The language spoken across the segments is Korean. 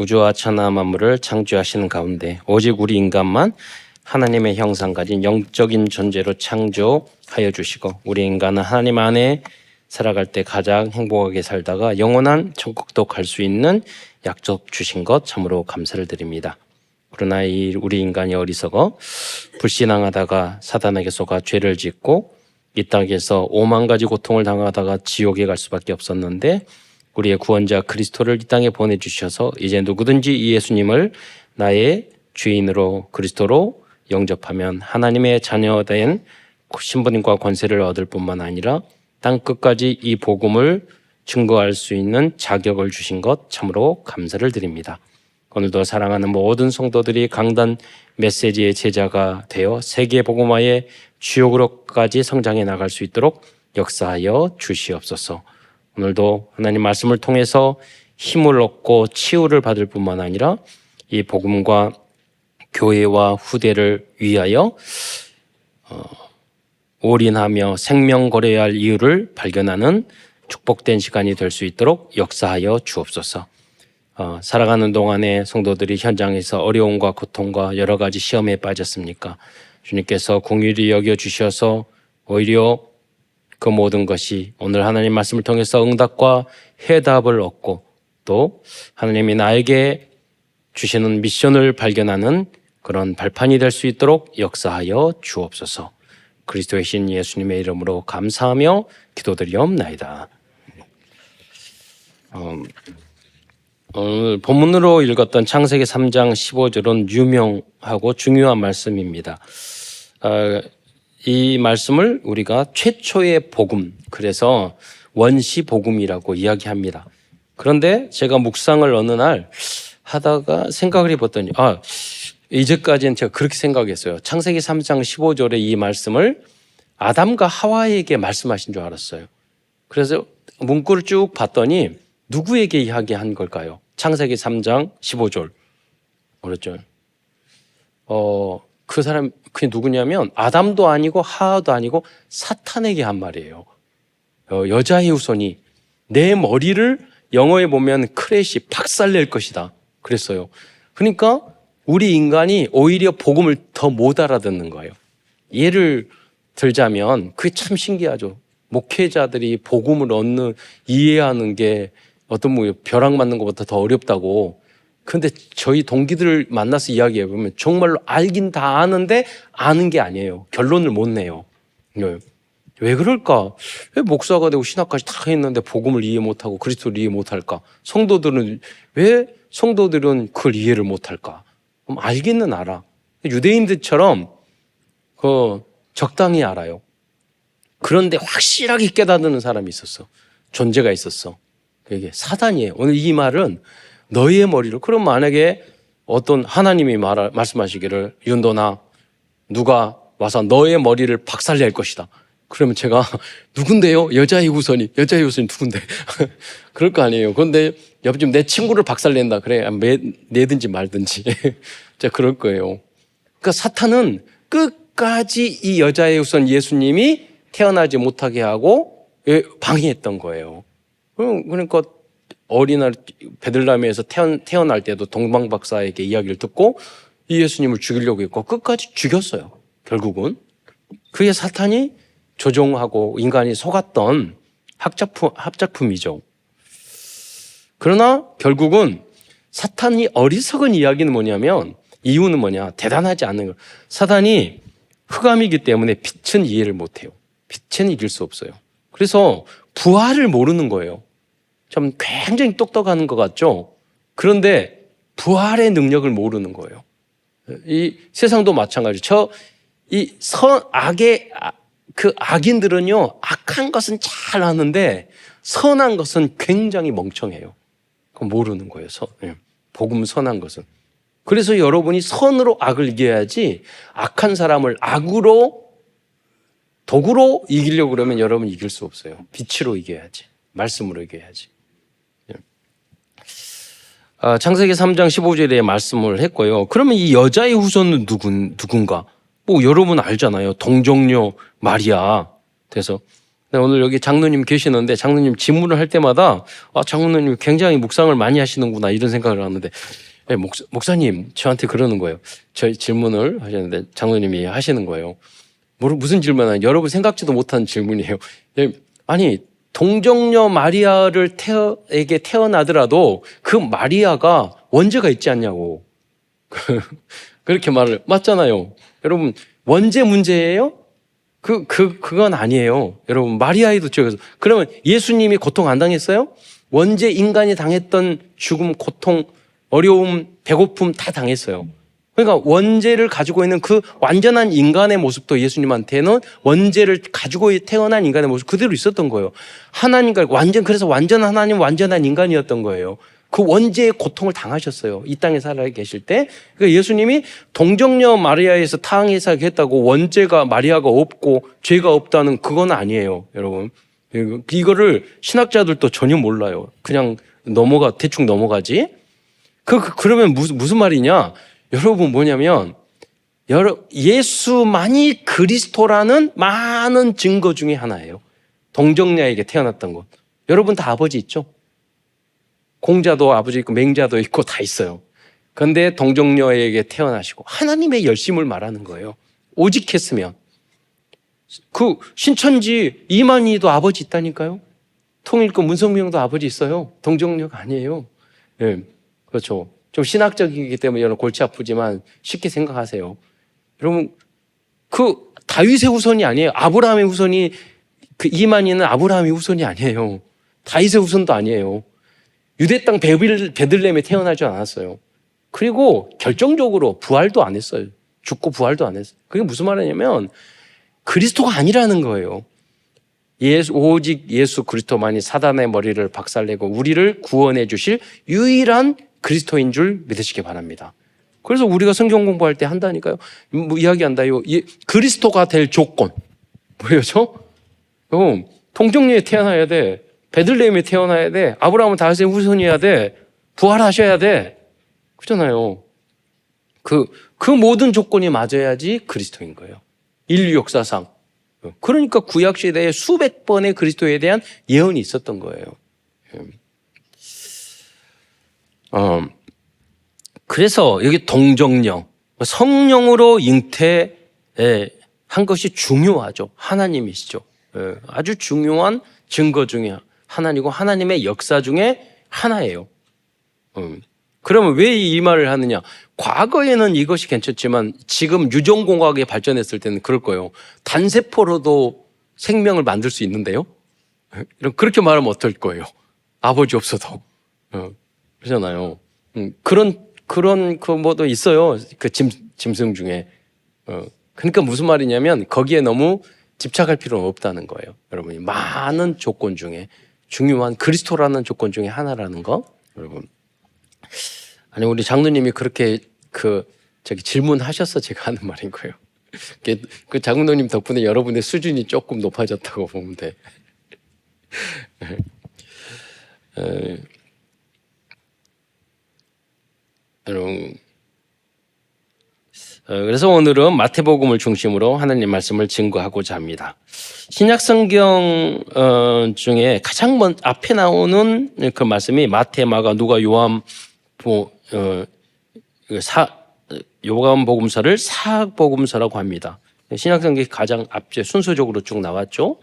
우주와 천하 만물을 창조하시는 가운데 오직 우리 인간만 하나님의 형상 가진 영적인 존재로 창조하여 주시고 우리 인간은 하나님 안에 살아갈 때 가장 행복하게 살다가 영원한 천국도 갈 수 있는 약속 주신 것 참으로 감사를 드립니다. 그러나 우리 인간이 어리석어 불신앙하다가 사단에게 속아 죄를 짓고 이 땅에서 오만 가지 고통을 당하다가 지옥에 갈 수밖에 없었는데 우리의 구원자 그리스도를 이 땅에 보내주셔서 이제 누구든지 이 예수님을 나의 주인으로 그리스도로 영접하면 하나님의 자녀된 신분과 권세를 얻을 뿐만 아니라 땅 끝까지 이 복음을 증거할 수 있는 자격을 주신 것 참으로 감사를 드립니다. 오늘도 사랑하는 모든 성도들이 강단 메시지의 제자가 되어 세계 복음화의 주역으로까지 성장해 나갈 수 있도록 역사하여 주시옵소서. 오늘도 하나님 말씀을 통해서 힘을 얻고 치유를 받을 뿐만 아니라 이 복음과 교회와 후대를 위하여 올인하며 생명 걸어야 할 이유를 발견하는 축복된 시간이 될 수 있도록 역사하여 주옵소서. 살아가는 동안에 성도들이 현장에서 어려움과 고통과 여러 가지 시험에 빠졌습니까? 주님께서 긍휼히 여겨주셔서 오히려 그 모든 것이 오늘 하나님 말씀을 통해서 응답과 해답을 얻고 또 하나님이 나에게 주시는 미션을 발견하는 그런 발판이 될 수 있도록 역사하여 주옵소서. 그리스도의 신 예수님의 이름으로 감사하며 기도드리옵나이다. 오늘 본문으로 읽었던 창세기 3장 15절은 유명하고 중요한 말씀입니다. 이 말씀을 우리가 최초의 복음, 그래서 원시 복음이라고 이야기합니다. 그런데 제가 묵상을 어느 날 하다가 생각을 해봤더니 이제까지는 제가 그렇게 생각했어요. 창세기 3장 15절의 이 말씀을 아담과 하와에게 말씀하신 줄 알았어요. 그래서 문구를 쭉 봤더니 누구에게 이야기한 걸까요? 창세기 3장 15절. 그렇죠. 그 사람 그게 누구냐면 아담도 아니고 하와도 아니고 사탄에게 한 말이에요. 여자의 후손이 내 머리를 영어에 보면 크래시 박살낼 것이다 그랬어요. 그러니까 우리 인간이 오히려 복음을 더 못 알아듣는 거예요. 예를 들자면 그게 참 신기하죠. 목회자들이 복음을 이해하는 게 어떤 벼락 맞는 것보다 더 어렵다고. 근데 저희 동기들을 만나서 이야기해보면 정말로 알긴 다 아는데 아는 게 아니에요. 결론을 못 내요. 왜 그럴까? 왜 목사가 되고 신학까지 다 했는데 복음을 이해 못하고 그리스도를 이해 못할까? 왜 성도들은 그걸 이해를 못할까? 그럼 알기는 알아. 유대인들처럼 적당히 알아요. 그런데 확실하게 깨닫는 사람이 있었어. 존재가 있었어. 그게 사단이에요. 오늘 이 말은 너희의 머리를, 그럼 만약에 어떤 하나님이 말씀하시기를 윤도나 누가 와서 너의 머리를 박살낼 것이다. 그러면 제가 누군데요? 여자의 후손이 누군데? 그럴 거 아니에요. 그런데 옆집 내 친구를 박살낸다. 그래, 내든지 말든지. 제가 그럴 거예요. 그러니까 사탄은 끝까지 이 여자의 후손 예수님이 태어나지 못하게 하고 방해했던 거예요. 그러니까 어린아이 베들레헴에서 태어날 때도 동방박사에게 이야기를 듣고 이 예수님을 죽이려고 했고 끝까지 죽였어요. 결국은 그게 사탄이 조종하고 인간이 속았던 합작품이죠. 그러나 결국은 사탄이 어리석은 이야기는 뭐냐면 이유는 뭐냐? 대단하지 않은 거. 사탄이 흑암이기 때문에 빛은 이해를 못해요. 빛은 이길 수 없어요. 그래서 부활을 모르는 거예요. 참 굉장히 똑똑한 것 같죠? 그런데 부활의 능력을 모르는 거예요. 이 세상도 마찬가지. 악인들은요, 악한 것은 잘 아는데 선한 것은 굉장히 멍청해요. 그건 모르는 거예요. 복음 선한 것은. 그래서 여러분이 선으로 악을 이겨야지 악한 사람을 도구로 이기려고 그러면 여러분 이길 수 없어요. 빛으로 이겨야지. 말씀으로 이겨야지. 창세기 3장 15절에 말씀을 했고요. 그러면 이 여자의 후손은 누군가? 여러분 알잖아요. 동정녀 마리아. 그래서 네, 오늘 여기 장로님 계시는데 장로님 질문을 할 때마다 장로님 굉장히 묵상을 많이 하시는구나 이런 생각을 하는데 네, 목사님 저한테 그러는 거예요. 저희 질문을 하셨는데 장로님이 하시는 거예요. 무슨 질문은 여러분 생각지도 못한 질문이에요. 네, 아니 동정녀 마리아에게 태어나더라도 그 마리아가 원죄가 있지 않냐고 그렇게 말을 맞잖아요. 여러분 원죄 문제예요? 그건 아니에요. 여러분, 마리아에도 죄가 있어요. 그러면 예수님이 고통 안 당했어요? 원죄 인간이 당했던 죽음, 고통, 어려움, 배고픔 다 당했어요. 그러니까 원죄를 가지고 있는 그 완전한 인간의 모습도 예수님한테는 원죄를 가지고 태어난 인간의 모습 그대로 있었던 거예요. 하나님과 그래서 완전 하나님, 완전한 인간이었던 거예요. 그 원죄의 고통을 당하셨어요. 이 땅에 살아 계실 때. 그러니까 예수님이 동정녀 마리아에서 타항해서 했다고 원죄가 마리아가 없고 죄가 없다는 그건 아니에요. 여러분. 이거를 신학자들도 전혀 몰라요. 그냥 대충 넘어가지. 그러면 무슨 말이냐? 여러분 뭐냐면, 예수만이 그리스도라는 많은 증거 중에 하나예요. 동정녀에게 태어났던 것. 여러분 다 아버지 있죠? 공자도 아버지 있고 맹자도 있고 다 있어요. 그런데 동정녀에게 태어나시고 하나님의 열심을 말하는 거예요. 오직 했으면. 그 신천지 이만희도 아버지 있다니까요. 통일교 문성명도 아버지 있어요. 동정녀가 아니에요. 네, 그렇죠. 좀 신학적이기 때문에 여러분 골치 아프지만 쉽게 생각하세요. 여러분 그 다윗의 후손이 아니에요. 아브라함의 후손이 그 이만희는 아브라함의 후손이 아니에요. 다윗의 후손도 아니에요. 유대 땅 베들레헴에 태어나지 않았어요. 그리고 결정적으로 부활도 안 했어요. 죽고 부활도 안 했어요. 그게 무슨 말이냐면 그리스도가 아니라는 거예요. 오직 예수 그리스도만이 사단의 머리를 박살내고 우리를 구원해 주실 유일한 그리스도인 줄 믿으시기 바랍니다. 그래서 우리가 성경 공부할 때 한다니까요. 이야기한다요. 그리스도가 될 조건. 뭐였죠? 동정녀에 태어나야 돼. 베들레헴에 태어나야 돼. 아브라함은 다윗의 후손이어야 돼. 부활하셔야 돼. 그렇잖아요. 그 모든 조건이 맞아야지 그리스도인 거예요. 인류 역사상. 그러니까 구약 시대에 수백 번의 그리스도에 대한 예언이 있었던 거예요. 그래서 여기 동정녀, 성령으로 잉태한 것이 중요하죠. 하나님이시죠. 아주 중요한 증거 중에 하나님이고 하나님의 역사 중에 하나예요. 그러면 왜 이 말을 하느냐? 과거에는 이것이 괜찮지만 지금 유전공학이 발전했을 때는 그럴 거예요. 단세포로도 생명을 만들 수 있는데요. 그렇게 말하면 어떨 거예요? 아버지 없어도. 그러잖아요. 그런 그 뭐도 있어요. 그 짐승 중에. 그러니까 무슨 말이냐면 거기에 너무 집착할 필요는 없다는 거예요. 여러분이 많은 조건 중에 중요한 그리스도라는 조건 중에 하나라는 거. 여러분. 아니 우리 장로님이 그렇게 질문하셔서 제가 하는 말인 거예요. 그 장로님 덕분에 여러분의 수준이 조금 높아졌다고 보면 돼. 여러분. 그래서 오늘은 마태복음을 중심으로 하나님 말씀을 증거하고자 합니다. 신약 성경 중에 가장 앞에 나오는 그 말씀이 마태, 마가, 누가, 요한복음서를 사복음서라고 합니다. 신약 성경이 가장 앞에 순서적으로 쭉 나왔죠.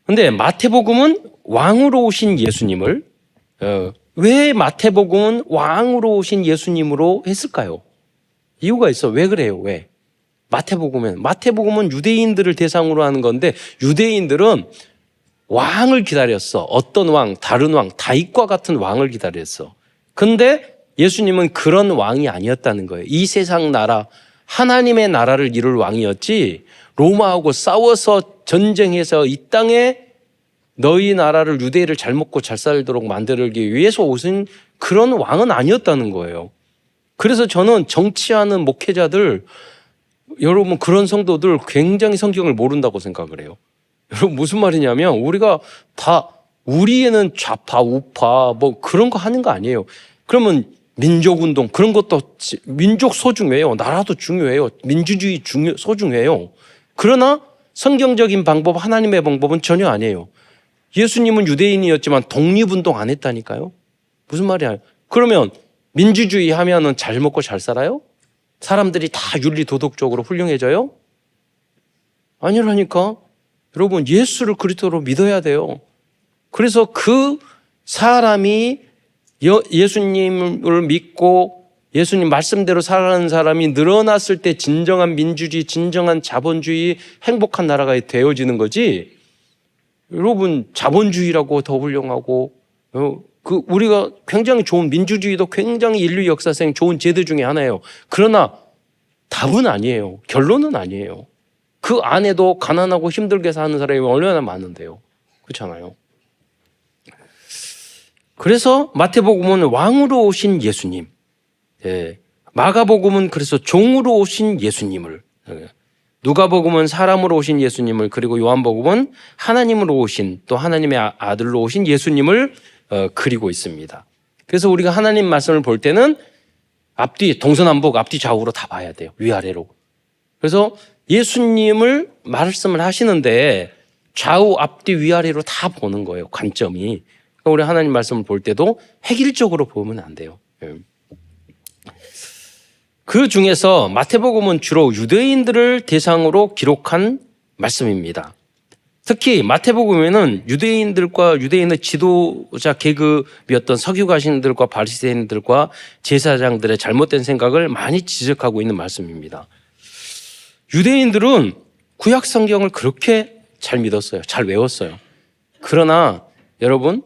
근데 마태복음은 왕으로 오신 예수님을 왜 마태복음은 왕으로 오신 예수님으로 했을까요? 이유가 있어. 왜 그래요? 왜? 마태복음은 유대인들을 대상으로 하는 건데 유대인들은 왕을 기다렸어. 어떤 왕, 다른 왕, 다윗과 같은 왕을 기다렸어. 근데 예수님은 그런 왕이 아니었다는 거예요. 이 세상 나라, 하나님의 나라를 이룰 왕이었지 로마하고 싸워서 전쟁해서 이 땅에 너희 나라를 유대인을 잘 먹고 잘 살도록 만들기 위해서 오신 그런 왕은 아니었다는 거예요. 그래서 저는 정치하는 목회자들, 여러분 그런 성도들 굉장히 성경을 모른다고 생각을 해요. 여러분 무슨 말이냐면 우리가 다 우리에는 좌파 우파 그런 거 하는 거 아니에요. 그러면 민족운동 그런 것도 민족 소중해요. 나라도 중요해요. 민주주의 소중해요. 그러나 성경적인 방법, 하나님의 방법은 전혀 아니에요. 예수님은 유대인이었지만 독립운동 안 했다니까요. 무슨 말이야? 그러면 민주주의 하면은 잘 먹고 잘 살아요? 사람들이 다 윤리 도덕적으로 훌륭해져요? 아니라니까. 여러분, 예수를 그리스도로 믿어야 돼요. 그래서 그 사람이 예수님을 믿고 예수님 말씀대로 살아가는 사람이 늘어났을 때 진정한 민주주의, 진정한 자본주의, 행복한 나라가 되어지는 거지. 여러분, 자본주의라고 더 훌륭하고 우리가 굉장히 좋은 민주주의도 굉장히 인류 역사상 좋은 제도 중에 하나예요. 그러나 답은 아니에요. 결론은 아니에요. 그 안에도 가난하고 힘들게 사는 사람이 얼마나 많은데요. 그렇잖아요. 그래서 마태복음은 왕으로 오신 예수님, 마가복음은 그래서 종으로 오신 예수님을, 누가복음은 사람으로 오신 예수님을, 그리고 요한복음은 하나님으로 오신, 또 하나님의 아들로 오신 예수님을 그리고 있습니다. 그래서 우리가 하나님 말씀을 볼 때는 앞뒤 동서남북 앞뒤 좌우로 다 봐야 돼요. 위아래로. 그래서 예수님을 말씀을 하시는데 좌우 앞뒤 위아래로 다 보는 거예요. 관점이. 그러니까 우리 하나님 말씀을 볼 때도 획일적으로 보면 안 돼요. 그 중에서 마태복음은 주로 유대인들을 대상으로 기록한 말씀입니다. 특히 마태복음에는 유대인들과 유대인의 지도자 계급이었던 서기관들과 바리새인들과 제사장들의 잘못된 생각을 많이 지적하고 있는 말씀입니다. 유대인들은 구약 성경을 그렇게 잘 믿었어요. 잘 외웠어요. 그러나 여러분,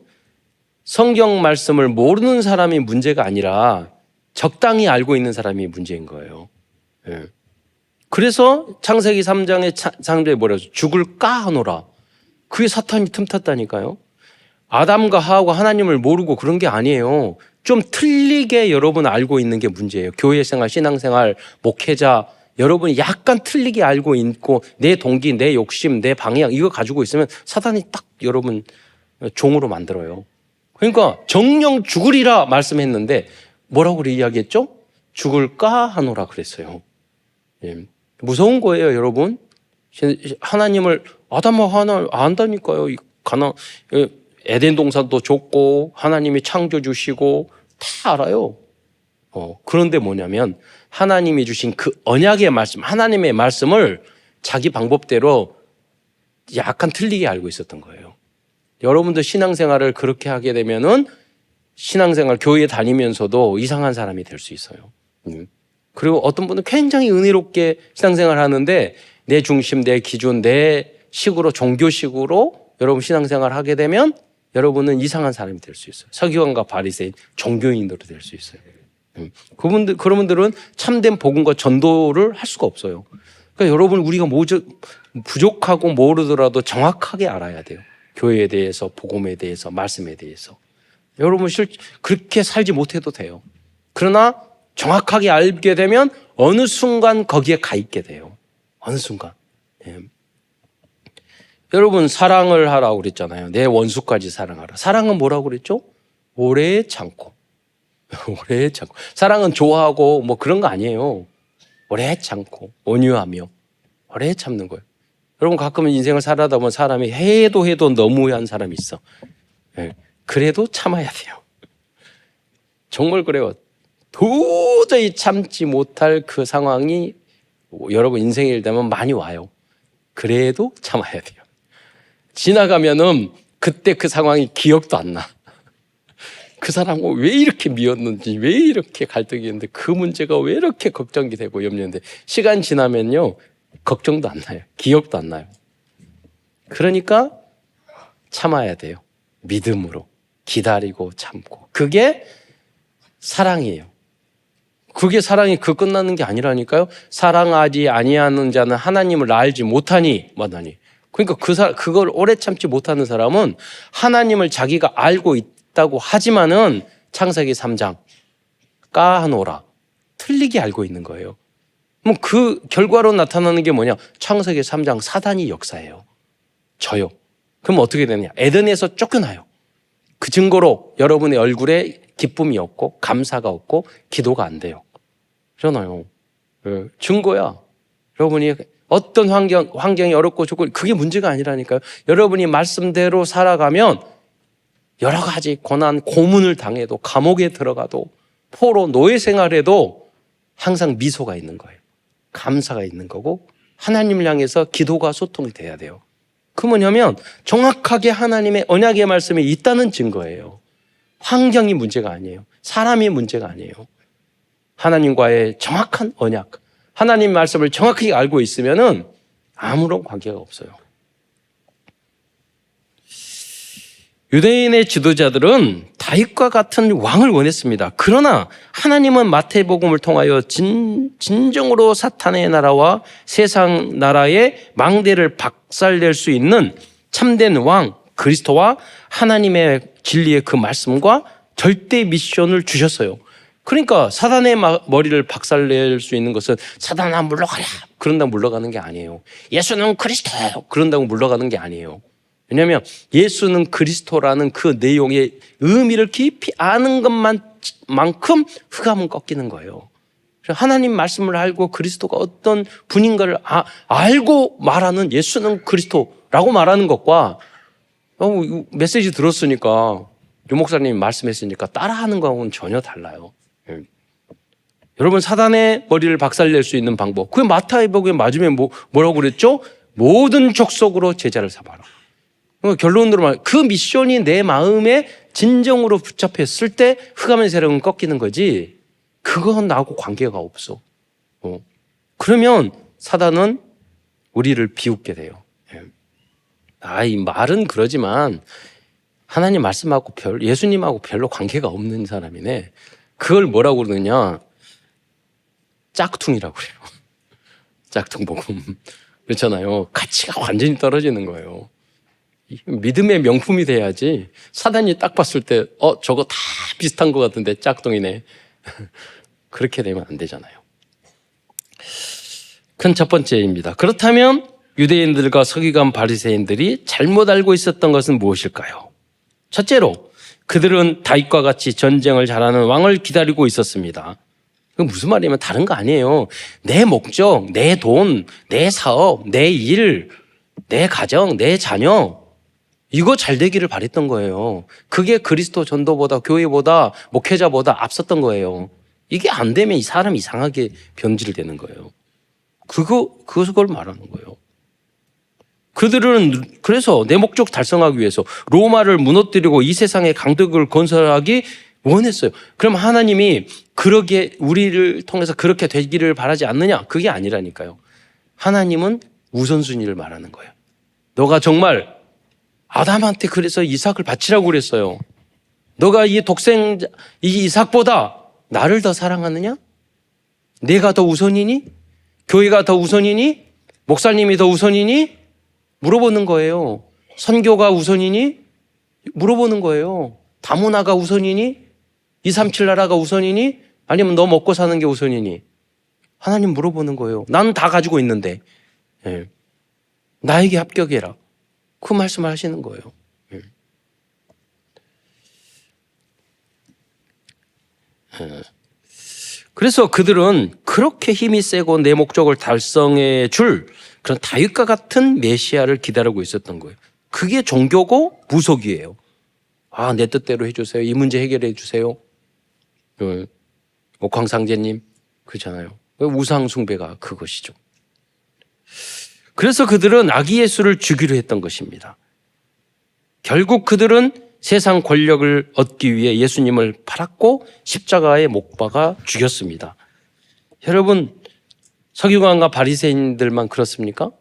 성경 말씀을 모르는 사람이 문제가 아니라 적당히 알고 있는 사람이 문제인 거예요. 그래서 창세기 3장의 3절에 뭐라고 해서 죽을까 하노라. 그게 사탄이 틈탔다니까요. 아담과 하와가 하나님을 모르고 그런 게 아니에요. 좀 틀리게 여러분 알고 있는 게 문제예요. 교회생활, 신앙생활, 목회자, 여러분이 약간 틀리게 알고 있고 내 동기, 내 욕심, 내 방향 이거 가지고 있으면 사탄이 딱 여러분 종으로 만들어요. 그러니까 정령 죽으리라 말씀했는데 뭐라고 이야기했죠? 죽을까 하노라 그랬어요. 무서운 거예요, 여러분. 하나님을 아담과 하나 안다니까요. 에덴 동산도 줬고 하나님이 창조 주시고 다 알아요. 그런데 뭐냐면 하나님이 주신 그 언약의 말씀, 하나님의 말씀을 자기 방법대로 약간 틀리게 알고 있었던 거예요. 여러분도 신앙생활을 그렇게 하게 되면은 신앙생활 교회에 다니면서도 이상한 사람이 될 수 있어요. 그리고 어떤 분은 굉장히 은혜롭게 신앙생활 하는데 내 중심, 내 기준, 내 식으로 종교식으로 여러분 신앙생활 하게 되면 여러분은 이상한 사람이 될 수 있어요. 서기관과 바리새인, 종교인으로 될 수 있어요. 그런 분들은 참된 복음과 전도를 할 수가 없어요. 그러니까 여러분 우리가 부족하고 모르더라도 정확하게 알아야 돼요. 교회에 대해서, 복음에 대해서, 말씀에 대해서. 여러분 그렇게 살지 못해도 돼요. 그러나 정확하게 알게 되면 어느 순간 거기에 가 있게 돼요. 어느 순간. 여러분 사랑을 하라고 그랬잖아요. 내 원수까지 사랑하라. 사랑은 뭐라고 그랬죠? 오래 참고. 오래 참고. 사랑은 좋아하고 뭐 그런 거 아니에요. 오래 참고 온유하며 오래 참는 거예요. 여러분 가끔은 인생을 살아다 보면 사람이 해도 너무한 사람이 있어. 그래도 참아야 돼요. 정말 그래요. 도저히 참지 못할 그 상황이 여러분 인생일 되면 많이 와요. 그래도 참아야 돼요. 지나가면은 그때 그 상황이 기억도 안 나. 그 사람을 왜 이렇게 미웠는지, 왜 이렇게 갈등이 있는데 그 문제가 왜 이렇게 걱정이 되고 염려인데 시간 지나면요 걱정도 안 나요. 기억도 안 나요. 그러니까 참아야 돼요. 믿음으로 기다리고 참고. 그게 사랑이에요. 그게 사랑이 끝나는 게 아니라니까요. 사랑하지 아니하는 자는 하나님을 알지 못하니 뭐하니. 그러니까 그걸 오래 참지 못하는 사람은 하나님을 자기가 알고 있다고 하지만은 창세기 3장 까하노라 틀리게 알고 있는 거예요. 그럼 그 결과로 나타나는 게 뭐냐? 창세기 3장 사단이 역사예요. 저요. 그럼 어떻게 되느냐? 에덴에서 쫓겨나요. 그 증거로 여러분의 얼굴에 기쁨이 없고 감사가 없고 기도가 안 돼요. 그러잖아요. 증거야. 여러분이 어떤 환경이 어렵고 좋고 그게 문제가 아니라니까요. 여러분이 말씀대로 살아가면 여러 가지 고난, 고문을 당해도 감옥에 들어가도 포로 노예 생활에도 항상 미소가 있는 거예요. 감사가 있는 거고 하나님을 향해서 기도가 소통이 돼야 돼요. 그 뭐냐면 정확하게 하나님의 언약의 말씀이 있다는 증거예요. 환경이 문제가 아니에요. 사람이 문제가 아니에요. 하나님과의 정확한 언약, 하나님 말씀을 정확하게 알고 있으면은 아무런 관계가 없어요. 유대인의 지도자들은 다윗과 같은 왕을 원했습니다. 그러나 하나님은 마태복음을 통하여 진정으로 사탄의 나라와 세상 나라의 망대를 박살낼 수 있는 참된 왕 그리스도와 하나님의 진리의 그 말씀과 절대 미션을 주셨어요. 그러니까 사단의 머리를 박살낼 수 있는 것은 사단아 물러가라 그런다고 물러가는 게 아니에요. 예수는 그리스도예요 그런다고 물러가는 게 아니에요. 왜냐하면 예수는 그리스도라는 그 내용의 의미를 깊이 아는 것만큼 흑암은 꺾이는 거예요. 하나님 말씀을 알고 그리스도가 어떤 분인가를 알고 말하는 예수는 그리스도라고 말하는 것과 메시지 들었으니까 유 목사님이 말씀했으니까 따라하는 거하고는 전혀 달라요. 여러분 사단의 머리를 박살낼 수 있는 방법 그게 마태복음에 맞으면 뭐라고 그랬죠? 모든 족속으로 제자를 삼아라. 결론으로 말하면 그 미션이 내 마음에 진정으로 붙잡혔을 때 흑암의 세력은 꺾이는 거지 그건 나하고 관계가 없어. 그러면 사단은 우리를 비웃게 돼요. 이 말은 그러지만 하나님 말씀하고 예수님하고 별로 관계가 없는 사람이네. 그걸 뭐라고 그러느냐 짝퉁이라고 그래요. 짝퉁 복음 그렇잖아요. 가치가 완전히 떨어지는 거예요. 믿음의 명품이 돼야지 사단이 딱 봤을 때 저거 다 비슷한 것 같은데 짝퉁이네. 그렇게 되면 안 되잖아요. 큰 첫 번째입니다. 그렇다면 유대인들과 서기관 바리새인들이 잘못 알고 있었던 것은 무엇일까요? 첫째로 그들은 다윗과 같이 전쟁을 잘하는 왕을 기다리고 있었습니다. 그건 무슨 말이냐면 다른 거 아니에요. 내 목적, 내 돈, 내 사업, 내 일, 내 가정, 내 자녀 이거 잘 되기를 바랬던 거예요. 그게 그리스도 전도보다 교회보다 목회자보다 앞섰던 거예요. 이게 안 되면 이 사람 이상하게 변질되는 거예요. 그걸 말하는 거예요. 그들은 그래서 내 목적 달성하기 위해서 로마를 무너뜨리고 이 세상의 강덕을 건설하기 원했어요. 그럼 하나님이 그러게 우리를 통해서 그렇게 되기를 바라지 않느냐? 그게 아니라니까요. 하나님은 우선순위를 말하는 거예요. 너가 정말 아담한테 그래서 이삭을 바치라고 그랬어요. 너가 이 독생자 이 이삭보다 나를 더 사랑하느냐? 내가 더 우선이니? 교회가 더 우선이니? 목사님이 더 우선이니? 물어보는 거예요. 선교가 우선이니? 물어보는 거예요. 다문화가 우선이니? 237 나라가 우선이니? 아니면 너 먹고 사는 게 우선이니? 하나님 물어보는 거예요. 나는 다 가지고 있는데 나에게 합격해라. 그 말씀을 하시는 거예요. 그래서 그들은 그렇게 힘이 세고 내 목적을 달성해 줄 그런 다윗과 같은 메시아를 기다리고 있었던 거예요. 그게 종교고 무속이에요. 내 뜻대로 해주세요. 이 문제 해결해 주세요. 옥황상제님 그렇잖아요. 우상 숭배가 그것이죠. 그래서 그들은 아기 예수를 죽이려 했던 것입니다. 결국 그들은 세상 권력을 얻기 위해 예수님을 팔았고 십자가에 못 박아 죽였습니다. 여러분 서기관과 바리새인들만 그렇습니까?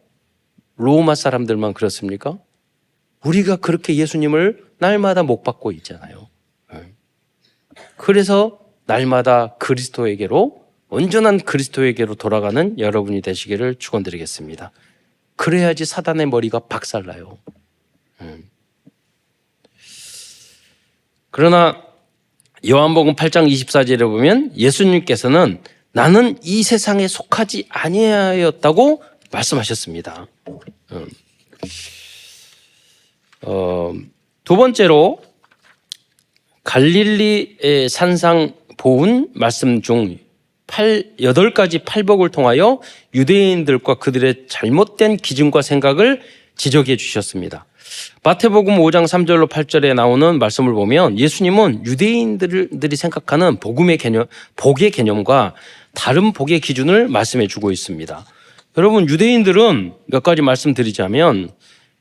로마 사람들만 그렇습니까? 우리가 그렇게 예수님을 날마다 못 박고 있잖아요. 그래서 날마다 그리스도에게로 온전한 그리스도에게로 돌아가는 여러분이 되시기를 축원드리겠습니다. 그래야지 사단의 머리가 박살나요. 그러나 요한복음 8장 24절에 보면 예수님께서는 나는 이 세상에 속하지 아니하였다고 말씀하셨습니다. 두 번째로 갈릴리의 산상 보훈 말씀 중 8가지 팔복을 통하여 유대인들과 그들의 잘못된 기준과 생각을 지적해 주셨습니다. 마태복음 5장 3절로 8절에 나오는 말씀을 보면 예수님은 유대인들이 생각하는 복의 개념과 다른 복의 기준을 말씀해 주고 있습니다. 여러분, 유대인들은 몇 가지 말씀드리자면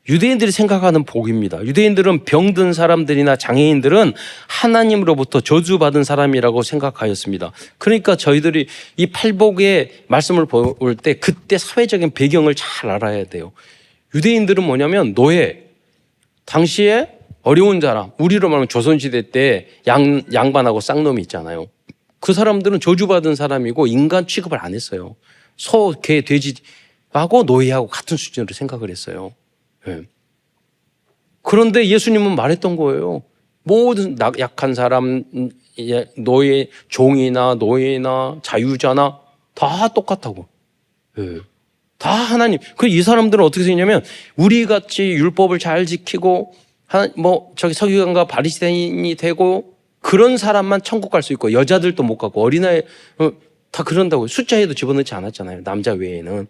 유대인들이 생각하는 복입니다. 유대인들은 병든 사람들이나 장애인들은 하나님으로부터 저주받은 사람이라고 생각하였습니다. 그러니까 저희들이 이 팔복의 말씀을 볼 때 그때 사회적인 배경을 잘 알아야 돼요. 유대인들은 뭐냐면 노예, 당시에 어려운 사람, 우리로 말하면 조선시대 때 양반하고 쌍놈이 있잖아요. 그 사람들은 저주받은 사람이고 인간 취급을 안 했어요. 소, 개, 돼지하고 노예하고 같은 수준으로 생각을 했어요. 네. 그런데 예수님은 말했던 거예요. 모든 약한 사람, 노예, 종이나 노예나 자유자나 다 똑같다고. 네. 다 하나님. 이 사람들은 어떻게 생겼냐면 우리 같이 율법을 잘 지키고 서기관과 바리새인이 되고 그런 사람만 천국 갈 수 있고 여자들도 못 가고 어린아이 다 그런다고. 숫자에도 집어넣지 않았잖아요. 남자 외에는.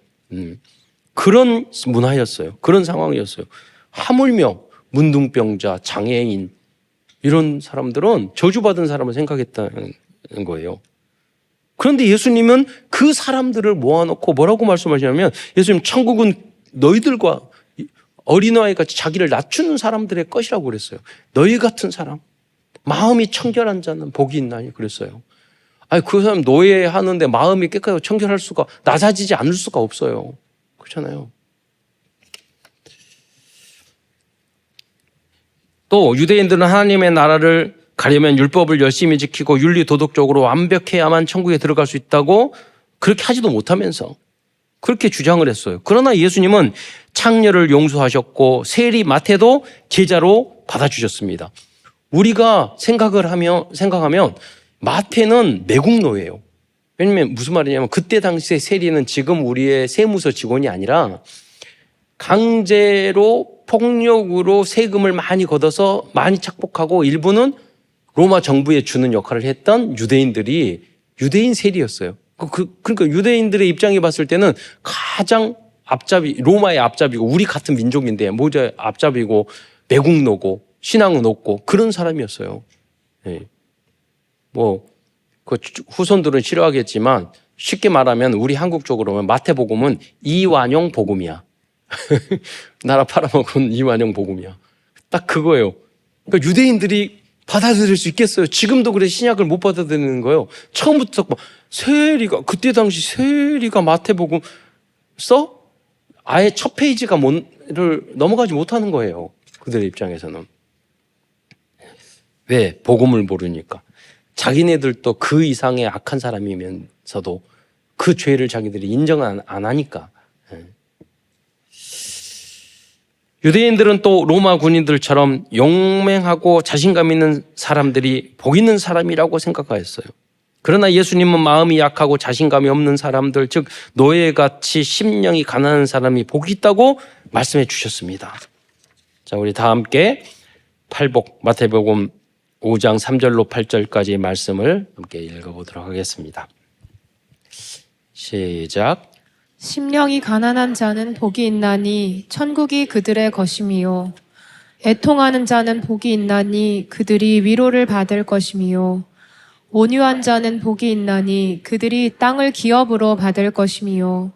그런 문화였어요. 그런 상황이었어요. 하물며 문둥병자, 장애인 이런 사람들은 저주받은 사람을 생각했다는 거예요. 그런데 예수님은 그 사람들을 모아놓고 뭐라고 말씀하시냐면 예수님 천국은 너희들과 어린아이 같이 자기를 낮추는 사람들의 것이라고 그랬어요. 너희 같은 사람, 마음이 청결한 자는 복이 있나니 그랬어요. 아니 그 사람 노예하는데 마음이 깨끗하고 청결할 수가, 낮아지지 않을 수가 없어요. 그렇잖아요. 또 유대인들은 하나님의 나라를 가려면 율법을 열심히 지키고 윤리 도덕적으로 완벽해야만 천국에 들어갈 수 있다고 그렇게 하지도 못하면서 그렇게 주장을 했어요. 그러나 예수님은 창녀를 용서하셨고 세리 마태도 제자로 받아주셨습니다. 우리가 생각하면 마태는 매국노예요. 왜냐면 무슨 말이냐면 그때 당시에 세리는 지금 우리의 세무서 직원이 아니라 강제로 폭력으로 세금을 많이 걷어서 많이 착복하고 일부는 로마 정부에 주는 역할을 했던 유대인들이 유대인 세리였어요. 그러니까 유대인들의 입장에 봤을 때는 가장 앞잡이, 로마의 앞잡이고 우리 같은 민족인데 모자 앞잡이고 매국노고 신앙은 없고 그런 사람이었어요. 네. 그 후손들은 싫어하겠지만 쉽게 말하면 우리 한국 쪽으로 마태복음은 이완용 복음이야. 나라 팔아먹은 이완용 복음이야. 딱 그거예요. 그러니까 유대인들이 받아들일 수 있겠어요? 지금도 그래 신약을 못 받아들이는 거예요. 처음부터 세리가 그때 당시 세리가 마태복음 써? 아예 첫 페이지가 를 넘어가지 못하는 거예요. 그들의 입장에서는. 왜? 복음을 모르니까. 자기네들도 그 이상의 악한 사람이면서도 그 죄를 자기들이 인정 안 하니까. 유대인들은 또 로마 군인들처럼 용맹하고 자신감 있는 사람들이 복 있는 사람이라고 생각하였어요. 그러나 예수님은 마음이 약하고 자신감이 없는 사람들, 즉 노예같이 심령이 가난한 사람이 복이 있다고 말씀해 주셨습니다. 자, 우리 다 함께 팔복 마태복음 5장 3절로 8절까지의 말씀을 함께 읽어보도록 하겠습니다. 시작. 심령이 가난한 자는 복이 있나니 천국이 그들의 것이미요. 애통하는 자는 복이 있나니 그들이 위로를 받을 것이미요. 온유한 자는 복이 있나니 그들이 땅을 기업으로 받을 것이미요.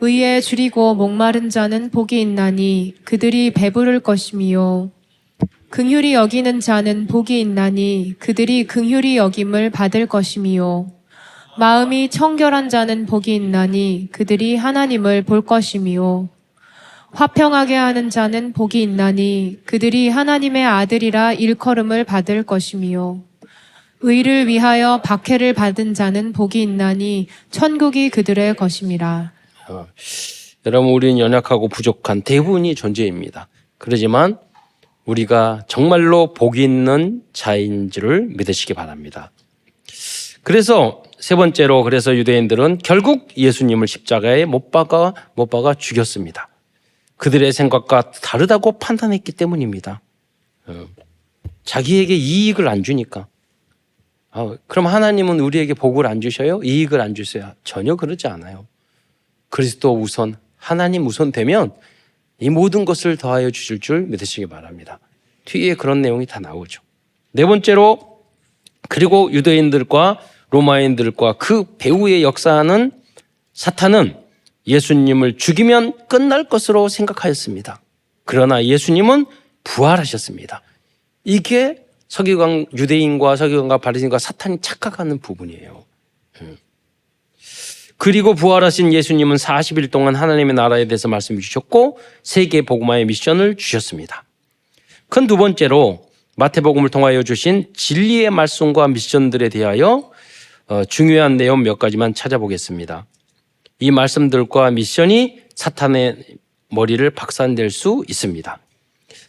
의에 줄이고 목마른 자는 복이 있나니 그들이 배부를 것이미요. 긍휼히 여기는 자는 복이 있나니 그들이 긍휼히 여김을 받을 것이미요. 마음이 청결한 자는 복이 있나니 그들이 하나님을 볼 것이미요. 화평하게 하는 자는 복이 있나니 그들이 하나님의 아들이라 일컬음을 받을 것이미요. 의를 위하여 박해를 받은 자는 복이 있나니 천국이 그들의 것임이라. 여러분, 우리는 연약하고 부족한 대부분이 존재입니다. 그러지만 우리가 정말로 복이 있는 자인 줄을 믿으시기 바랍니다. 그래서 세 번째로, 그래서 유대인들은 결국 예수님을 십자가에 못 박아 죽였습니다. 그들의 생각과 다르다고 판단했기 때문입니다. 자기에게 이익을 안 주니까. 그럼 하나님은 우리에게 복을 안 주셔요? 이익을 안 주세요? 전혀 그러지 않아요. 그리스도 우선, 하나님 우선 되면 이 모든 것을 더하여 주실 줄 믿으시기 바랍니다. 뒤에 그런 내용이 다 나오죠. 네 번째로, 그리고 유대인들과 로마인들과 그 배후의 역사하는 사탄은 예수님을 죽이면 끝날 것으로 생각하였습니다. 그러나 예수님은 부활하셨습니다. 이게 유대인과 서기관과 바리새인과 사탄이 착각하는 부분이에요. 그리고 부활하신 예수님은 40일 동안 하나님의 나라에 대해서 말씀해 주셨고 세계 복음화의 미션을 주셨습니다. 큰 두 번째로 마태복음을 통하여 주신 진리의 말씀과 미션들에 대하여 중요한 내용 몇 가지만 찾아보겠습니다. 이 말씀들과 미션이 사탄의 머리를 박산될 수 있습니다.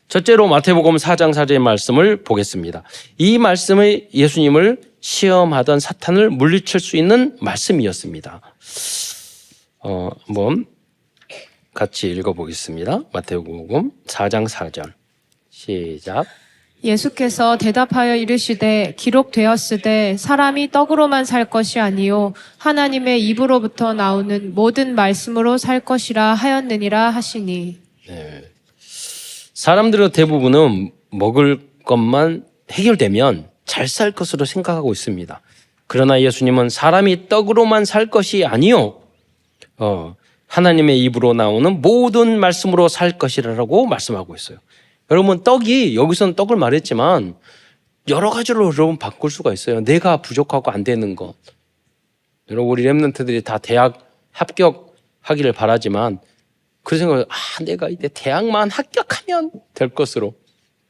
첫째로 마태복음 4장 4절의 말씀을 보겠습니다. 이 말씀은 예수님을 시험하던 사탄을 물리칠 수 있는 말씀이었습니다. 한번 같이 읽어보겠습니다. 마태복음 4장 4절 시작. 예수께서 대답하여 이르시되 기록되었으되 사람이 떡으로만 살 것이 아니요 하나님의 입으로부터 나오는 모든 말씀으로 살 것이라 하였느니라 하시니. 네. 사람들의 대부분은 먹을 것만 해결되면 잘 살 것으로 생각하고 있습니다. 그러나 예수님은 사람이 떡으로만 살 것이 아니요 하나님의 입으로 나오는 모든 말씀으로 살 것이라고 말씀하고 있어요. 여러분, 떡이, 여기서는 떡을 말했지만 여러 가지로 여러분 바꿀 수가 있어요. 내가 부족하고 안 되는 것. 여러분, 우리 랩런트들이 다 대학 합격하기를 바라지만 그 생각을, 내가 이제 대학만 합격하면 될 것으로,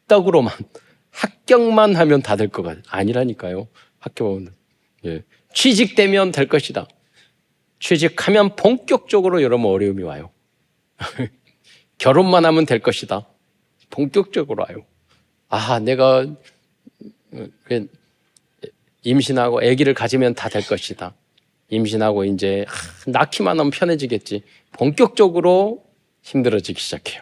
떡으로만 합격만 하면 다 될 것 같아요. 아니라니까요. 합격은. 취직되면 될 것이다. 취직하면 본격적으로 여러분 어려움이 와요. 결혼만 하면 될 것이다. 본격적으로 와요. 내가 임신하고 아기를 가지면 다 될 것이다. 임신하고 이제 낳기만 하면 편해지겠지. 본격적으로 힘들어지기 시작해요.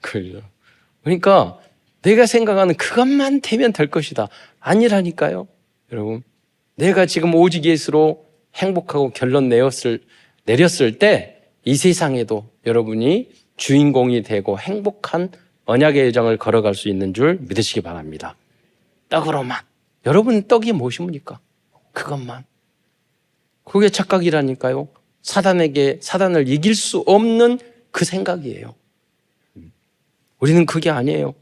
그러니까 내가 생각하는 그것만 되면 될 것이다. 아니라니까요. 여러분, 내가 지금 오직 예수로 행복하고 결론 내렸을 때 이 세상에도 여러분이 주인공이 되고 행복한 언약의 여정을 걸어갈 수 있는 줄 믿으시기 바랍니다. 떡으로만. 여러분, 떡이 무엇입니까? 그것만. 그게 착각이라니까요. 사단을 이길 수 없는 그 생각이에요. 우리는 그게 아니에요.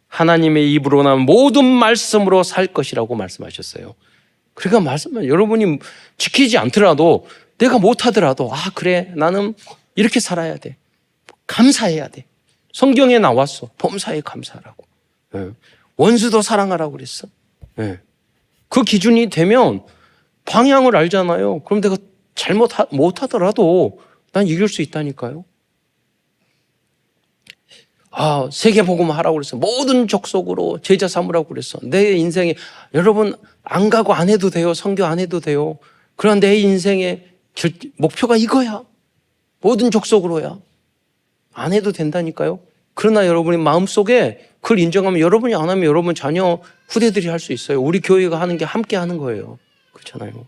하나님의 입으로 나온 모든 말씀으로 살 것이라고 말씀하셨어요. 그러니까 말씀은 여러분이 지키지 않더라도, 내가 못하더라도, 그래, 나는 이렇게 살아야 돼. 감사해야 돼. 성경에 나왔어. 범사에 감사하라고. 원수도 사랑하라고 그랬어. 그 기준이 되면 방향을 알잖아요. 그럼 내가 못하더라도 난 이길 수 있다니까요. 세계 복음 하라고 그랬어. 모든 족속으로 제자 삼으라고 그랬어. 내 인생에, 여러분, 안 가고 안 해도 돼요. 선교 안 해도 돼요. 그러나 내 인생의 목표가 이거야. 모든 족속으로야. 안 해도 된다니까요. 그러나 여러분이 마음속에 그걸 인정하면, 여러분이 안 하면 여러분 자녀 후대들이 할 수 있어요. 우리 교회가 하는 게 함께 하는 거예요. 그렇잖아요.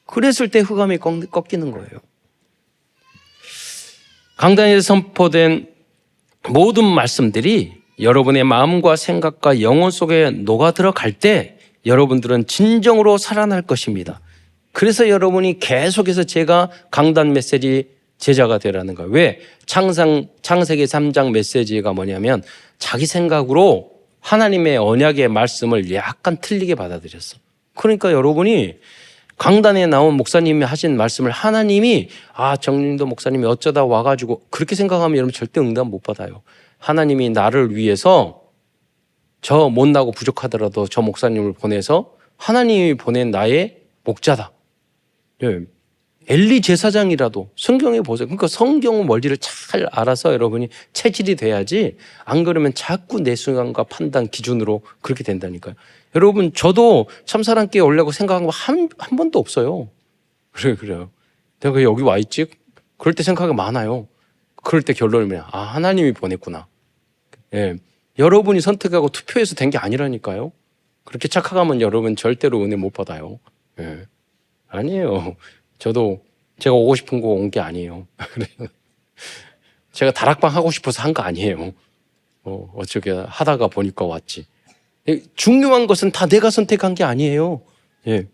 그랬을 때 흑암이 꺾이는 거예요. 강단에서 선포된 모든 말씀들이 여러분의 마음과 생각과 영혼 속에 녹아 들어갈 때 여러분들은 진정으로 살아날 것입니다. 그래서 여러분이 계속해서 제가 강단 메시지 제자가 되라는 거예요. 왜? 창세기 3장 메시지가 뭐냐면 자기 생각으로 하나님의 언약의 말씀을 약간 틀리게 받아들였어. 그러니까 여러분이 강단에 나온 목사님이 하신 말씀을 하나님이 정림도 목사님이 어쩌다 와가지고 그렇게 생각하면 여러분 절대 응답 못 받아요. 하나님이 나를 위해서 저 못나고 부족하더라도 저 목사님을 보내서 하나님이 보낸 나의 목자다. 엘리 제사장이라도 성경에 보세요. 그러니까 성경 원리를 잘 알아서 여러분이 체질이 돼야지, 안 그러면 자꾸 내 순간과 판단 기준으로 그렇게 된다니까요. 여러분, 저도 참사랑교회 오려고 생각한 거 한 번도 없어요. 그래요. 내가 여기 와 있지? 그럴 때 생각이 많아요. 그럴 때 결론을 하나님이 보냈구나. 여러분이 선택하고 투표해서 된 게 아니라니까요. 그렇게 착각하면 여러분 절대로 은혜 못 받아요. 예. 아니에요. 저도 제가 오고 싶은 거 온 게 아니에요. 제가 다락방 하고 싶어서 한 거 아니에요. 어떻게 하다가 보니까 왔지. 중요한 것은 다 내가 선택한 게 아니에요. 예.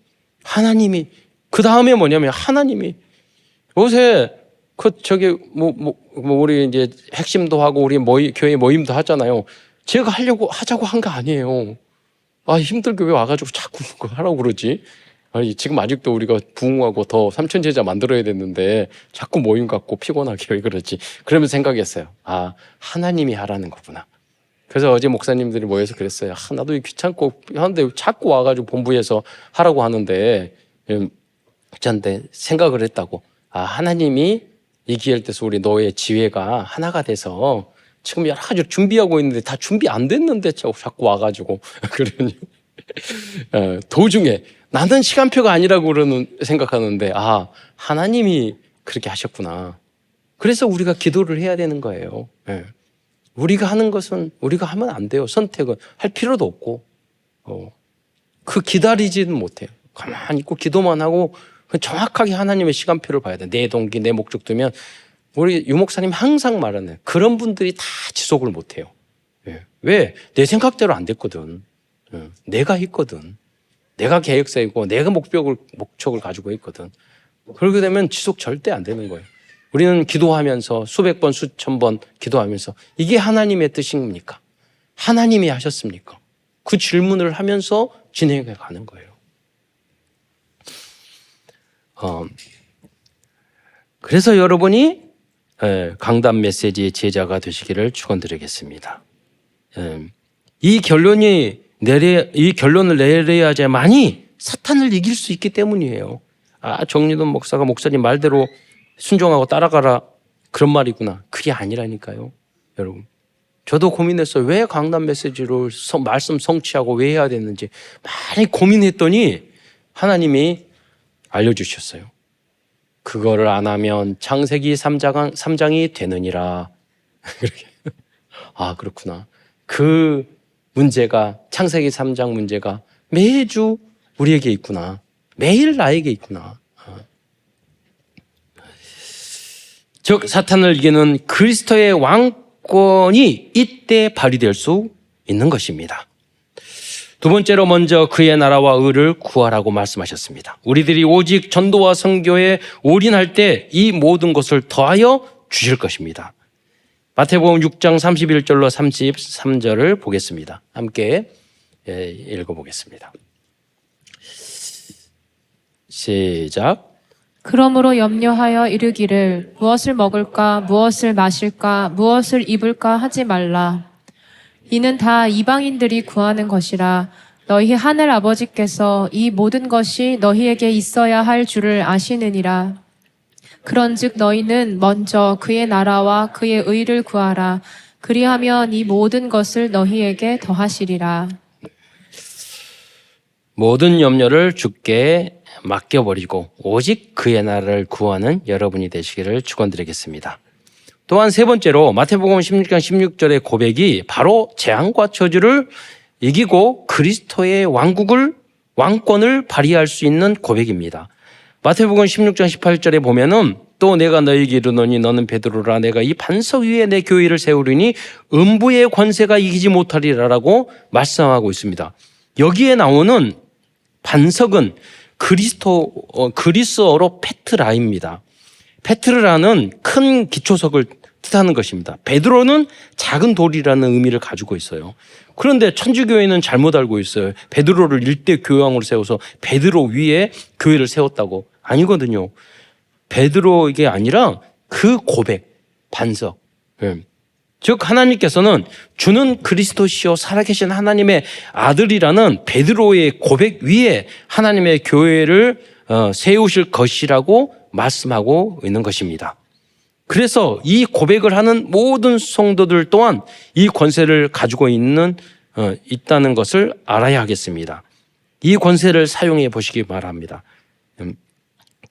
하나님이, 그 다음에 뭐냐면 하나님이 요새 우리 이제 핵심도 하고 우리 교회 모임도 하잖아요. 제가 하자고 한 거 아니에요. 힘들게 왜 와가지고 자꾸 그거 하라고 그러지? 지금 아직도 우리가 부흥하고 더 삼천제자 만들어야 됐는데 자꾸 모임 갖고 피곤하게 왜 그러지? 그러면서 생각했어요. 하나님이 하라는 거구나. 그래서 어제 목사님들이 모여서 그랬어요. 나도 귀찮고 하는데 자꾸 와가지고 본부에서 하라고 하는데 귀찮은데 생각을 했다고. 하나님이 이 기회를 때서 우리 너의 지혜가 하나가 돼서 지금 여러 가지 준비하고 있는데 다 준비 안 됐는데 자꾸 와가지고 그러니 도중에 나는 시간표가 아니라고 생각하는데 하나님이 그렇게 하셨구나. 그래서 우리가 기도를 해야 되는 거예요. 우리가 하는 것은 우리가 하면 안 돼요. 선택은 할 필요도 없고 기다리지는 못해요. 가만히 있고 기도만 하고 정확하게 하나님의 시간표를 봐야 돼. 내 동기, 내 목적 두면 우리 유 목사님 항상 말하는 그런 분들이 다 지속을 못해요. 왜? 내 생각대로 안 됐거든. 내가 했거든. 내가 계획서이고 내가 목적을 가지고 있거든. 그렇게 되면 지속 절대 안 되는 거예요. 우리는 기도하면서 수백 번, 수천 번 기도하면서 이게 하나님의 뜻입니까? 하나님이 하셨습니까? 그 질문을 하면서 진행해 가는 거예요. 그래서 여러분이 강단 메시지의 제자가 되시기를 축원드리겠습니다. 이 결론을 내려야지만이 사탄을 이길 수 있기 때문이에요. 정리돈 목사가 목사님 말대로 순종하고 따라가라 그런 말이구나. 그게 아니라니까요. 여러분, 저도 고민했어요. 왜 강단 메시지로 말씀 성취하고 왜 해야 되는지 많이 고민했더니 하나님이 알려주셨어요. 그거를 안 하면 창세기 3장이 되느니라. 그렇구나. 그 문제가, 창세기 3장 문제가 매주 우리에게 있구나. 매일 나에게 있구나. 즉 사탄을 이기는 그리스도의 왕권이 이때 발휘될 수 있는 것입니다. 두 번째로 먼저 그의 나라와 의를 구하라고 말씀하셨습니다. 우리들이 오직 전도와 선교에 올인할 때 이 모든 것을 더하여 주실 것입니다. 마태복음 6장 31절로 33절을 보겠습니다. 함께 읽어보겠습니다. 시작. 그러므로 염려하여 이르기를 무엇을 먹을까 무엇을 마실까 무엇을 입을까 하지 말라. 이는 다 이방인들이 구하는 것이라. 너희 하늘 아버지께서 이 모든 것이 너희에게 있어야 할 줄을 아시느니라. 그런즉 너희는 먼저 그의 나라와 그의 의를 구하라. 그리하면 이 모든 것을 너희에게 더하시리라. 모든 염려를 주께 맡겨버리고 오직 그의 나라를 구하는 여러분이 되시기를 축원드리겠습니다. 또한 세 번째로 마태복음 16장 16절의 고백이 바로 재앙과 저주를 이기고 그리스도의 왕권을 발휘할 수 있는 고백입니다. 마태복음 16장 18절에 보면은 또 내가 너희에게 이르노니 너는 베드로라. 내가 이 반석 위에 내 교회를 세우리니 음부의 권세가 이기지 못하리라라고 말씀하고 있습니다. 여기에 나오는 반석은 그리스어로 페트라입니다. 페트라는 큰 기초석을 뜻하는 것입니다. 베드로는 작은 돌이라는 의미를 가지고 있어요. 그런데 천주교회는 잘못 알고 있어요. 베드로를 일대 교황으로 세워서 베드로 위에 교회를 세웠다고. 아니거든요. 베드로 이게 아니라 그 고백, 반석. 즉 하나님께서는 주는 그리스도시요 살아계신 하나님의 아들이라는 베드로의 고백 위에 하나님의 교회를 세우실 것이라고 말씀하고 있는 것입니다. 그래서 이 고백을 하는 모든 성도들 또한 이 권세를 가지고 있다는 것을 알아야 하겠습니다. 이 권세를 사용해 보시기 바랍니다.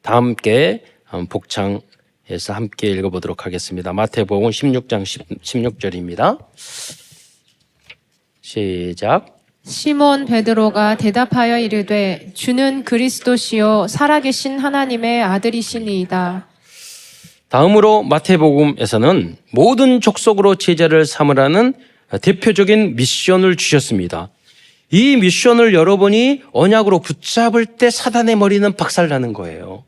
다 함께 복창해서 함께 읽어보도록 하겠습니다. 마태복음 16장 16절입니다. 시작. 시몬 베드로가 대답하여 이르되 주는 그리스도시요 살아계신 하나님의 아들이시니이다. 다음으로 마태복음에서는 모든 족속으로 제자를 삼으라는 대표적인 미션을 주셨습니다. 이 미션을 여러분이 언약으로 붙잡을 때 사단의 머리는 박살나는 거예요.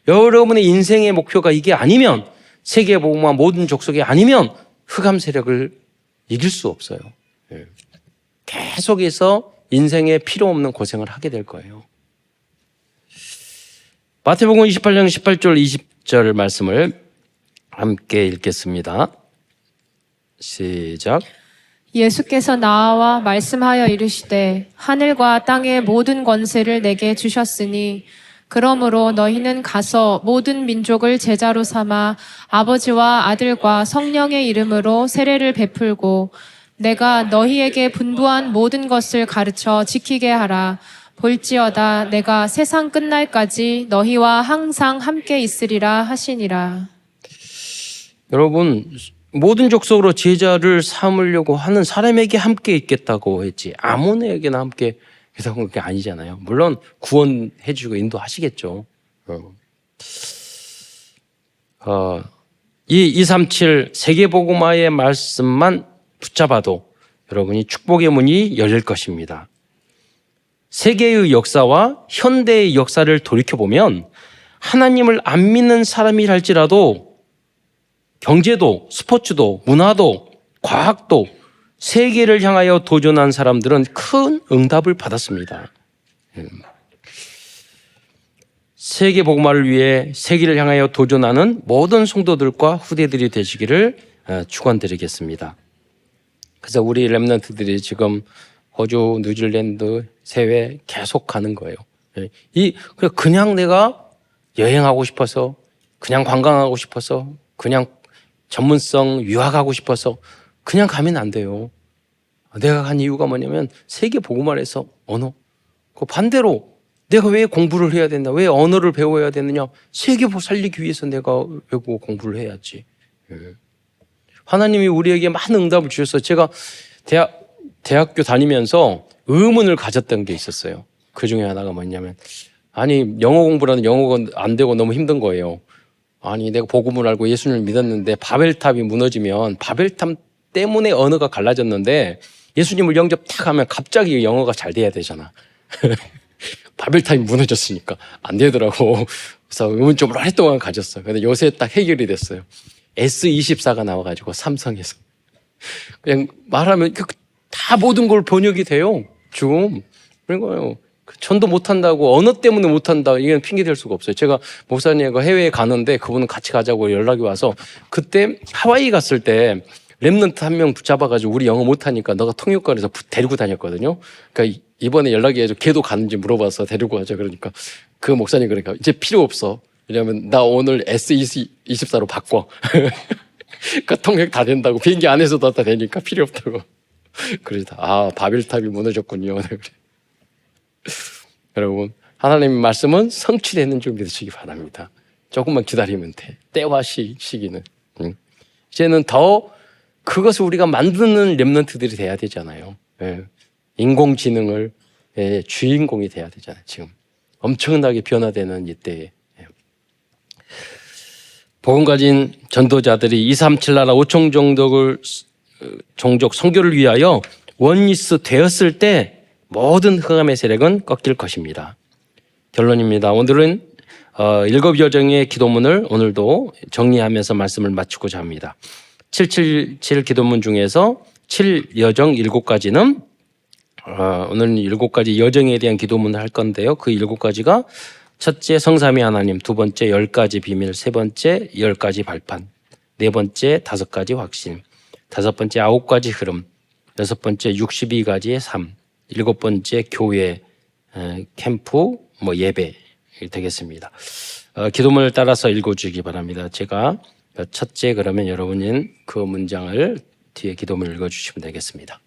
여러분의 인생의 목표가 이게 아니면, 세계복음화 모든 족속이 아니면 흑암 세력을 이길 수 없어요. 계속해서 인생에 필요 없는 고생을 하게 될 거예요. 마태복음 28장 18절 20절 말씀을 함께 읽겠습니다. 시작. 예수께서 나와 말씀하여 이르시되 하늘과 땅의 모든 권세를 내게 주셨으니 그러므로 너희는 가서 모든 민족을 제자로 삼아 아버지와 아들과 성령의 이름으로 세례를 베풀고 내가 너희에게 분부한 모든 것을 가르쳐 지키게 하라. 볼지어다 내가 세상 끝날까지 너희와 항상 함께 있으리라 하시니라. 여러분, 모든 족속으로 제자를 삼으려고 하는 사람에게 함께 있겠다고 했지 아무에게나 함께 있다고 게 아니잖아요. 물론 구원해 주고 인도하시겠죠. 이 237 세계복음화의 말씀만 붙잡아도 여러분이 축복의 문이 열릴 것입니다. 세계의 역사와 현대의 역사를 돌이켜보면 하나님을 안 믿는 사람이랄지라도 경제도, 스포츠도, 문화도, 과학도 세계를 향하여 도전한 사람들은 큰 응답을 받았습니다. 세계 복음화를 위해 세계를 향하여 도전하는 모든 성도들과 후대들이 되시기를 축원드리겠습니다. 그래서 우리 렘넌트들이 지금 호주, 뉴질랜드, 해외 계속 가는 거예요. 그냥 내가 여행하고 싶어서, 그냥 관광하고 싶어서, 그냥 전문성 유학하고 싶어서 그냥 가면 안 돼요. 내가 간 이유가 뭐냐면 세계 복음화를 해서 언어. 그 반대로 내가 왜 공부를 해야 된다? 왜 언어를 배워야 되느냐? 세계 살리기 위해서 내가 외국어 공부를 해야지. 하나님이 우리에게 많은 응답을 주셔서 제가 대학교 다니면서 의문을 가졌던 게 있었어요. 그 중에 하나가 뭐냐면 아니 영어 공부라는 영어가 안 되고 너무 힘든 거예요. 아니 내가 복음을 알고 예수님을 믿었는데 바벨탑이 무너지면 바벨탑 때문에 언어가 갈라졌는데 예수님을 영접 탁 하면 갑자기 영어가 잘 돼야 되잖아. 바벨탑이 무너졌으니까 안 되더라고. 그래서 의문점을 오랫동안 가졌어요. 근데 요새 딱 해결이 됐어요. S24가 나와가지고 삼성에서 그냥 말하면 다 모든 걸 번역이 돼요. 좀 그런 거예요. 전도 못한다고 언어 때문에 못한다 이건 핑계 댈 수가 없어요. 제가 목사님과 해외에 가는데 그분은 같이 가자고 연락이 와서 그때 하와이 갔을 때 랩런트 한 명 붙잡아가지고 우리 영어 못하니까 너가 통역관에서 데리고 다녔거든요. 그러니까 이번에 연락이 해서 걔도 가는지 물어봐서 데리고 가자 그러니까 그 목사님 그러니까 이제 필요 없어. 왜냐면 나 오늘 S24로 바꿔. 그러니까 통역 다 된다고 비행기 안에서도 다 되니까 필요 없다고. 그러다 바벨탑이 무너졌군요. 그래. 여러분 하나님의 말씀은 성취되는 줄 믿으시기 바랍니다. 조금만 기다리면 돼. 때와 시기는. 이제는 더 그것을 우리가 만드는 렘넌트들이 돼야 되잖아요. 인공지능을 주인공이 돼야 되잖아요. 지금 엄청나게 변화되는 이때에 복음 가진 전도자들이 237 나라 5천 종족 선교를 위하여 원리스 되었을 때 모든 흑암의 세력은 꺾일 것입니다. 결론입니다. 오늘은 7여정의 기도문을 오늘도 정리하면서 말씀을 마치고자 합니다. 777 기도문 중에서 7여정 7가지는 오늘은 7가지 여정에 대한 기도문을 할 건데요. 그 7가지가 첫째 성삼위 하나님, 두 번째 10가지 비밀, 세 번째 10가지 발판, 네 번째 5가지 확신, 다섯 번째 9가지 흐름, 여섯 번째 62가지의 삶, 일곱 번째 교회, 캠프, 예배 되겠습니다. 기도문을 따라서 읽어주기 바랍니다. 제가 첫째 그러면 여러분은 그 문장을 뒤에 기도문을 읽어주시면 되겠습니다.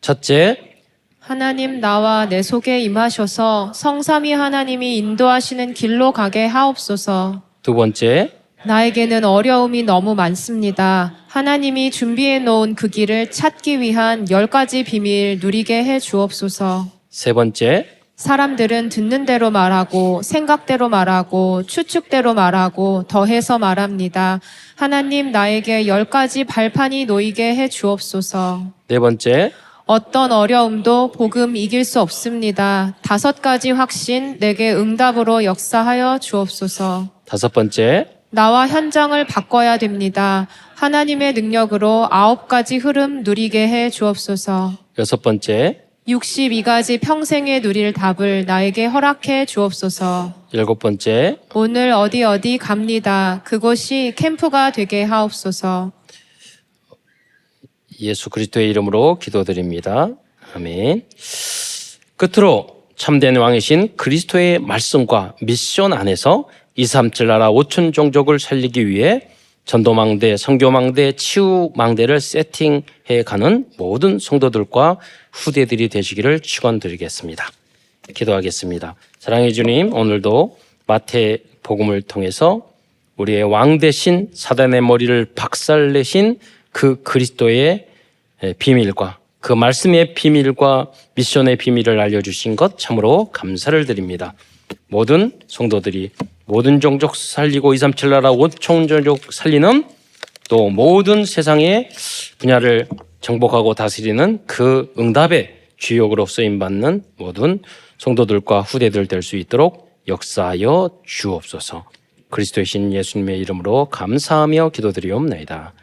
첫째, 하나님 나와 내 속에 임하셔서 성삼위 하나님이 인도하시는 길로 가게 하옵소서. 두 번째, 나에게는 어려움이 너무 많습니다. 하나님이 준비해 놓은 그 길을 찾기 위한 10가지 비밀 누리게 해 주옵소서. 세 번째, 사람들은 듣는 대로 말하고 생각대로 말하고 추측대로 말하고 더해서 말합니다. 하나님 나에게 10가지 발판이 놓이게 해 주옵소서. 네 번째, 어떤 어려움도 복음 이길 수 없습니다. 5가지 확신 내게 응답으로 역사하여 주옵소서. 다섯 번째, 나와 현장을 바꿔야 됩니다. 하나님의 능력으로 9가지 흐름 누리게 해 주옵소서. 여섯 번째, 62가지 평생에 누릴 답을 나에게 허락해 주옵소서. 일곱 번째, 오늘 어디 갑니다. 그곳이 캠프가 되게 하옵소서. 예수 그리스도의 이름으로 기도드립니다. 아멘. 끝으로 참된 왕이신 그리스도의 말씀과 미션 안에서 237 나라 5천 종족을 살리기 위해 전도망대, 선교망대, 치유망대를 세팅해 가는 모든 성도들과 후대들이 되시기를 축원드리겠습니다. 기도하겠습니다. 사랑해 주님, 오늘도 마태 복음을 통해서 우리의 왕 대신 사단의 머리를 박살내신 그 그리스도의 비밀과 그 말씀의 비밀과 미션의 비밀을 알려주신 것 참으로 감사를 드립니다. 모든 성도들이 모든 종족 살리고 237 나라 5천 종족 살리는 또 모든 세상의 분야를 정복하고 다스리는 그 응답의 주역으로 쓰임받는 모든 성도들과 후대들 될 수 있도록 역사하여 주옵소서. 그리스도의 신 예수님의 이름으로 감사하며 기도드리옵나이다.